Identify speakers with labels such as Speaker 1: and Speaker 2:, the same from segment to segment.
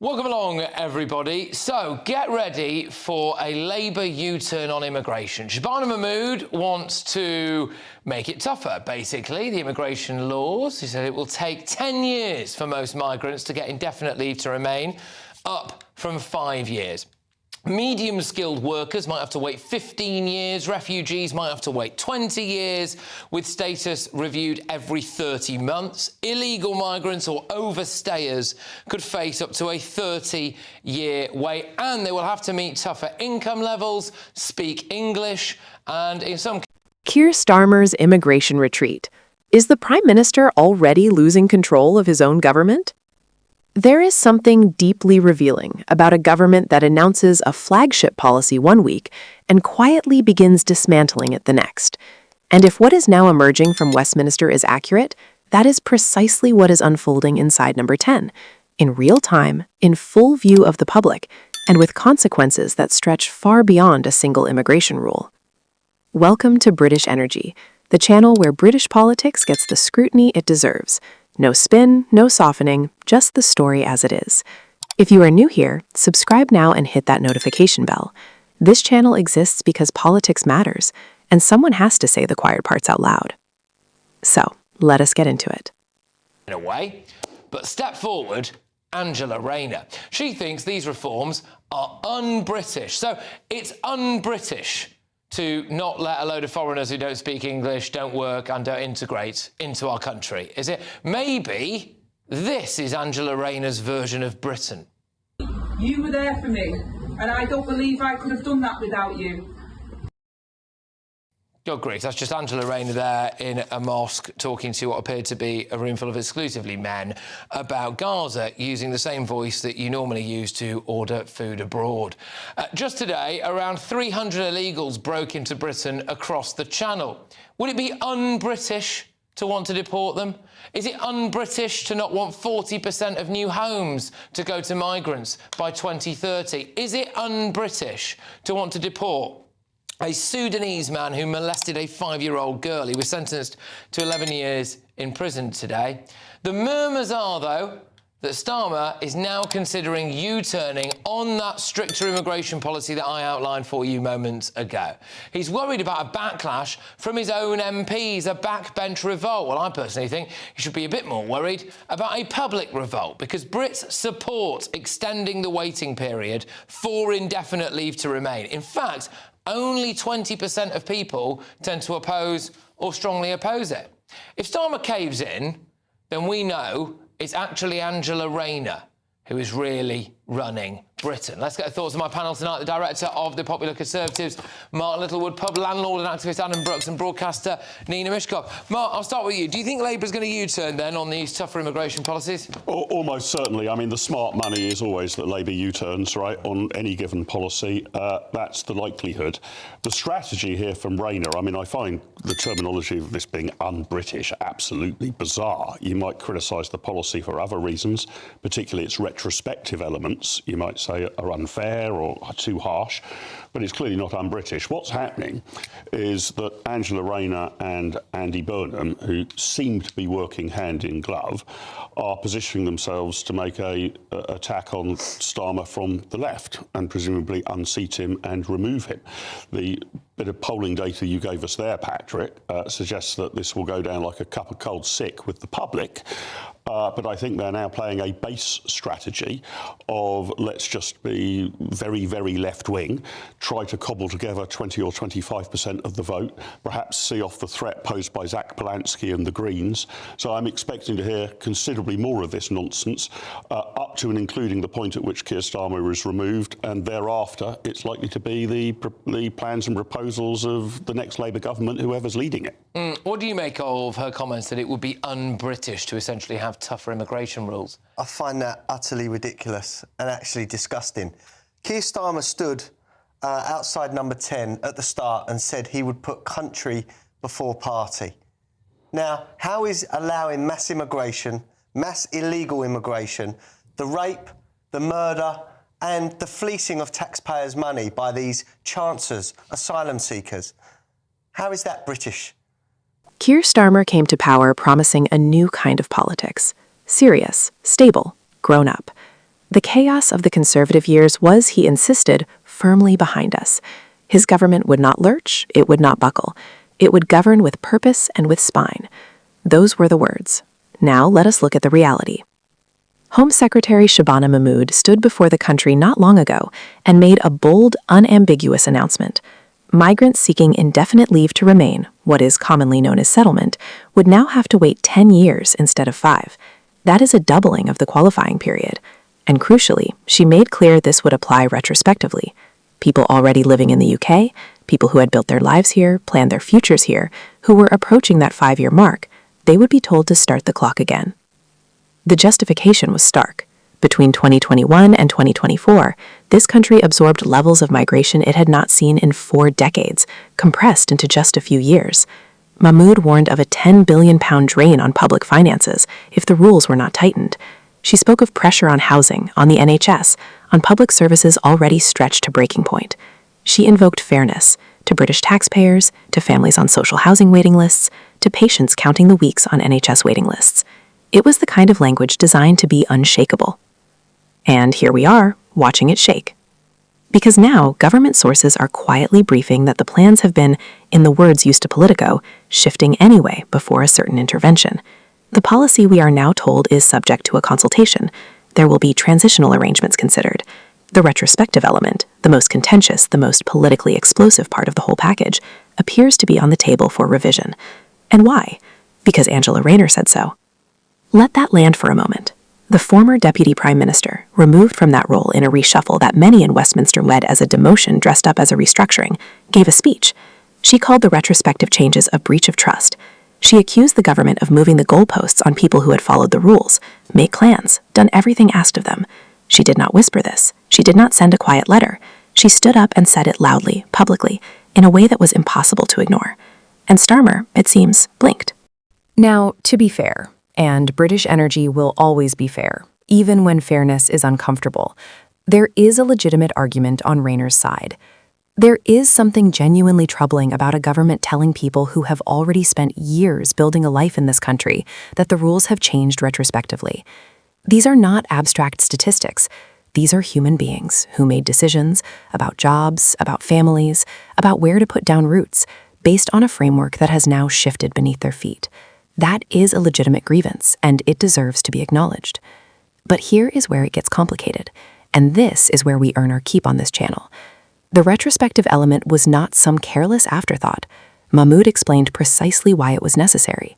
Speaker 1: Welcome along, everybody. So, get ready for a Labour U-turn on immigration. Shabana Mahmood wants to make it tougher, basically, the immigration laws. He said it will take 10 years for most migrants to get indefinite leave to remain, up from 5 years. Medium-skilled workers might have to wait 15 years, refugees might have to wait 20 years, with status reviewed every 30 months. Illegal migrants or overstayers could face up to a 30-year wait, and they will have to meet tougher income levels, speak English, and in some...
Speaker 2: Keir Starmer's immigration retreat. Is the Prime Minister already losing control of his own government? There is something deeply revealing about a government that announces a flagship policy one week and quietly begins dismantling it the next. And if what is now emerging from Westminster is accurate, that is precisely what is unfolding inside Number 10, in real time, in full view of the public, and with consequences that stretch far beyond a single immigration rule. Welcome to British Energy, the channel where British politics gets the scrutiny it deserves. No spin, no softening, just the story as it is. If you are new here, subscribe now and hit that notification bell. This channel exists because politics matters, and someone has to say the quiet parts out loud. So, let us get into it.
Speaker 1: In a way, but step forward, Angela Rayner. She thinks these reforms are un-British. So, it's un-British to not let a load of foreigners who don't speak English, don't work and don't integrate into our country, is it? Maybe this is Angela Rayner's version of Britain.
Speaker 3: You were there for me, and I don't believe I could have done that without you.
Speaker 1: God grief, that's just Angela Rayner there in a mosque talking to what appeared to be a room full of exclusively men about Gaza, using the same voice that you normally use to order food abroad. Just today, around 300 illegals broke into Britain across the Channel. Would it be un-British to want to deport them? Is it un-British to not want 40% of new homes to go to migrants by 2030? Is it un-British to want to deport a Sudanese man who molested a 5-year-old girl? He was sentenced to 11 years in prison today. The murmurs are, though, that Starmer is now considering U-turning on that stricter immigration policy that I outlined for you moments ago. He's worried about a backlash from his own MPs, a backbench revolt. Well, I personally think he should be a bit more worried about a public revolt, because Brits support extending the waiting period for indefinite leave to remain. In fact, only 20% of people tend to oppose or strongly oppose it. If Starmer caves in, then we know it's actually Angela Rayner who is really running Britain. Let's get the thoughts of my panel tonight. The director of the Popular Conservatives, Mark Littlewood, pub landlord and activist Adam Brooks, and broadcaster Nina Mishkov. Mark, I'll start with you. Do you think Labour's going to U-turn then on these tougher immigration policies?
Speaker 4: Almost certainly. I mean, the smart money is always that Labour U-turns, right, on any given policy. That's the likelihood. The strategy here from Rayner, I mean, I find the terminology of this being un-British absolutely bizarre. You might criticise the policy for other reasons, particularly its retrospective elements, you might say, are unfair or are too harsh, but it's clearly not un-British. What's happening is that Angela Rayner and Andy Burnham, who seem to be working hand in glove, are positioning themselves to make a attack on Starmer from the left and presumably unseat him and remove him. The bit of polling data you gave us there, Patrick, suggests that this will go down like a cup of cold sick with the public. But I think they're now playing a base strategy of let's just be very, very left-wing, try to cobble together 20 or 25% of the vote, perhaps see off the threat posed by Zach Polanski and the Greens. So I'm expecting to hear considerably more of this nonsense, up to and including the point at which Keir Starmer is removed, and thereafter it's likely to be the plans and proposals of the next Labour government, whoever's leading it.
Speaker 1: What do you make of her comments that it would be un-British to essentially have tougher immigration rules?
Speaker 5: I find that utterly ridiculous and actually disgusting. Keir Starmer stood outside Number 10 at the start and said he would put country before party. Now, how is allowing mass immigration, mass illegal immigration, the rape, the murder and the fleecing of taxpayers' money by these chancers, asylum seekers, how is that British?
Speaker 2: Keir Starmer came to power promising a new kind of politics. Serious, stable, grown up. The chaos of the Conservative years was, he insisted, firmly behind us. His government would not lurch, it would not buckle. It would govern with purpose and with spine. Those were the words. Now let us look at the reality. Home Secretary Shabana Mahmood stood before the country not long ago and made a bold, unambiguous announcement. Migrants seeking indefinite leave to remain, what is commonly known as settlement, would now have to wait 10 years instead of 5. That is a doubling of the qualifying period. And crucially, she made clear this would apply retrospectively. People already living in the UK, people who had built their lives here, planned their futures here, who were approaching that 5-year mark, they would be told to start the clock again. The justification was stark. Between 2021 and 2024, this country absorbed levels of migration it had not seen in 4 decades, compressed into just a few years. Mahmood warned of a £10 billion drain on public finances if the rules were not tightened. She spoke of pressure on housing, on the NHS, on public services already stretched to breaking point. She invoked fairness to British taxpayers, to families on social housing waiting lists, to patients counting the weeks on NHS waiting lists. It was the kind of language designed to be unshakable. And here we are, watching it shake. Because now, government sources are quietly briefing that the plans have been, in the words used to Politico, shifting anyway before a certain intervention. The policy, we are now told, is subject to a consultation. There will be transitional arrangements considered. The retrospective element, the most contentious, the most politically explosive part of the whole package, appears to be on the table for revision. And why? Because Angela Rayner said so. Let that land for a moment. The former Deputy Prime Minister, removed from that role in a reshuffle that many in Westminster led as a demotion dressed up as a restructuring, gave a speech. She called the retrospective changes a breach of trust. She accused the government of moving the goalposts on people who had followed the rules, made plans, done everything asked of them. She did not whisper this. She did not send a quiet letter. She stood up and said it loudly, publicly, in a way that was impossible to ignore. And Starmer, it seems, blinked.
Speaker 6: Now, to be fair, and British Energy will always be fair, even when fairness is uncomfortable, there is a legitimate argument on Rayner's side. There is something genuinely troubling about a government telling people who have already spent years building a life in this country that the rules have changed retrospectively. These are not abstract statistics. These are human beings who made decisions about jobs, about families, about where to put down roots, based on a framework that has now shifted beneath their feet. That is a legitimate grievance, and it deserves to be acknowledged. But here is where it gets complicated, and this is where we earn our keep on this channel. The retrospective element was not some careless afterthought. Mahmood explained precisely why it was necessary.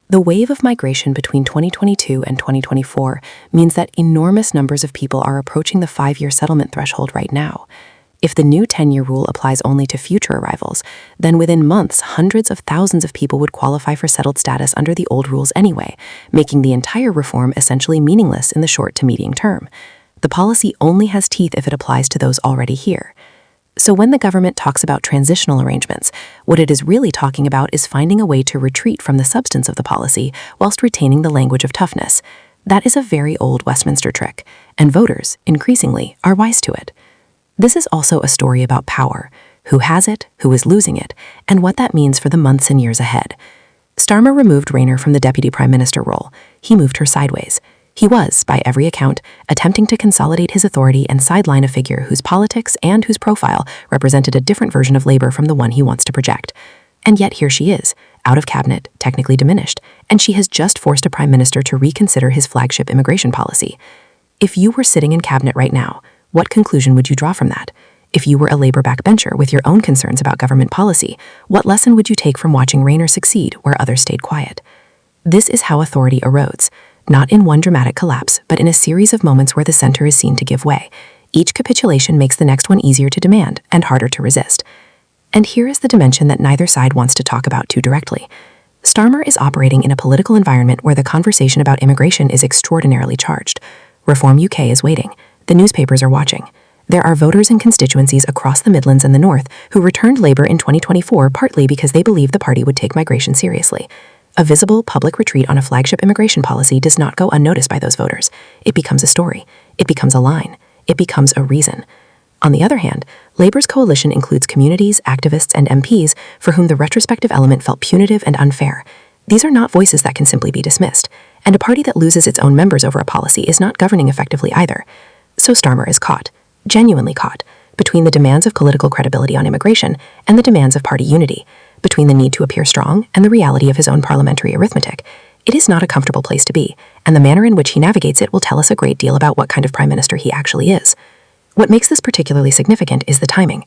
Speaker 6: The wave of migration between 2022 and 2024 means that enormous numbers of people are approaching the 5-year settlement threshold right now. If the new 10-year rule applies only to future arrivals, then within months, hundreds of thousands of people would qualify for settled status under the old rules anyway, making the entire reform essentially meaningless in the short to medium term. The policy only has teeth if it applies to those already here. So when the government talks about transitional arrangements, what it is really talking about is finding a way to retreat from the substance of the policy whilst retaining the language of toughness. That is a very old Westminster trick, and voters, increasingly, are wise to it. This is also a story about power, who has it, who is losing it, and what that means for the months and years ahead. Starmer removed Rayner from the Deputy Prime Minister role. He moved her sideways. He was, by every account, attempting to consolidate his authority and sideline a figure whose politics and whose profile represented a different version of Labour from the one he wants to project. And yet here she is, out of cabinet, technically diminished, and she has just forced a Prime Minister to reconsider his flagship immigration policy. If you were sitting in cabinet right now, what conclusion would you draw from that? If you were a Labour backbencher with your own concerns about government policy, what lesson would you take from watching Rayner succeed where others stayed quiet? This is how authority erodes, not in one dramatic collapse, but in a series of moments where the center is seen to give way. Each capitulation makes the next one easier to demand and harder to resist. And here is the dimension that neither side wants to talk about too directly. Starmer is operating in a political environment where the conversation about immigration is extraordinarily charged. Reform UK is waiting. The newspapers are watching. There are voters and constituencies across the Midlands and the North who returned Labour in 2024 partly because they believed the party would take migration seriously. A visible public retreat on a flagship immigration policy does not go unnoticed by those voters. It becomes a story. It becomes a line. It becomes a reason. On the other hand, Labour's coalition includes communities, activists, and MPs for whom the retrospective element felt punitive and unfair. These are not voices that can simply be dismissed, and a party that loses its own members over a policy is not governing effectively either. So Starmer is caught, genuinely caught, between the demands of political credibility on immigration and the demands of party unity, between the need to appear strong and the reality of his own parliamentary arithmetic. It is not a comfortable place to be, and the manner in which he navigates it will tell us a great deal about what kind of prime minister he actually is. What makes this particularly significant is the timing.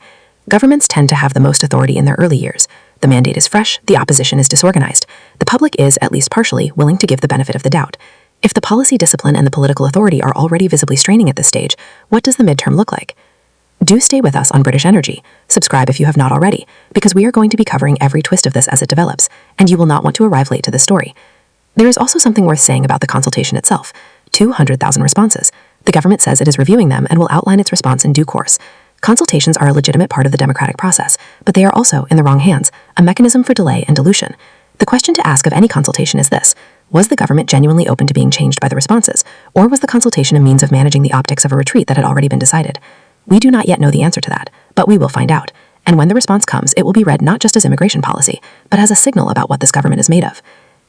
Speaker 6: Governments tend to have the most authority in their early years. The mandate is fresh, the opposition is disorganized. The public is, at least partially, willing to give the benefit of the doubt. If the policy discipline and the political authority are already visibly straining at this stage, what does the midterm look like? Do stay with us on British Energy. Subscribe if you have not already, because we are going to be covering every twist of this as it develops, and you will not want to arrive late to this story. There is also something worth saying about the consultation itself. 200,000 responses. The government says it is reviewing them and will outline its response in due course. Consultations are a legitimate part of the democratic process, but they are also, in the wrong hands, a mechanism for delay and dilution. The question to ask of any consultation is this: was the government genuinely open to being changed by the responses, or was the consultation a means of managing the optics of a retreat that had already been decided? We do not yet know the answer to that, but we will find out. And when the response comes, it will be read not just as immigration policy, but as a signal about what this government is made of.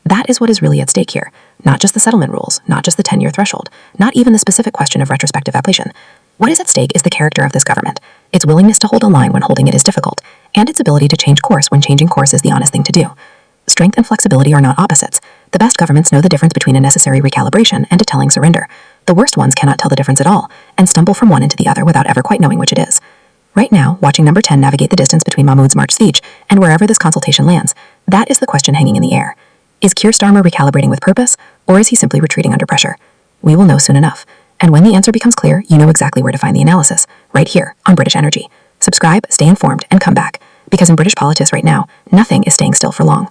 Speaker 6: That is what is really at stake here. Not just the settlement rules, not just the 10-year threshold, not even the specific question of retrospective application. What is at stake is the character of this government, its willingness to hold a line when holding it is difficult, and its ability to change course when changing course is the honest thing to do. Strength and flexibility are not opposites. The best governments know the difference between a necessary recalibration and a telling surrender. The worst ones cannot tell the difference at all, and stumble from one into the other without ever quite knowing which it is. Right now, watching number 10 navigate the distance between Mahmoud's March siege and wherever this consultation lands, that is the question hanging in the air. Is Keir Starmer recalibrating with purpose, or is he simply retreating under pressure? We will know soon enough. And when the answer becomes clear, you know exactly where to find the analysis, right here on British Energy. Subscribe, stay informed, and come back, because in British politics right now, nothing is staying still for long.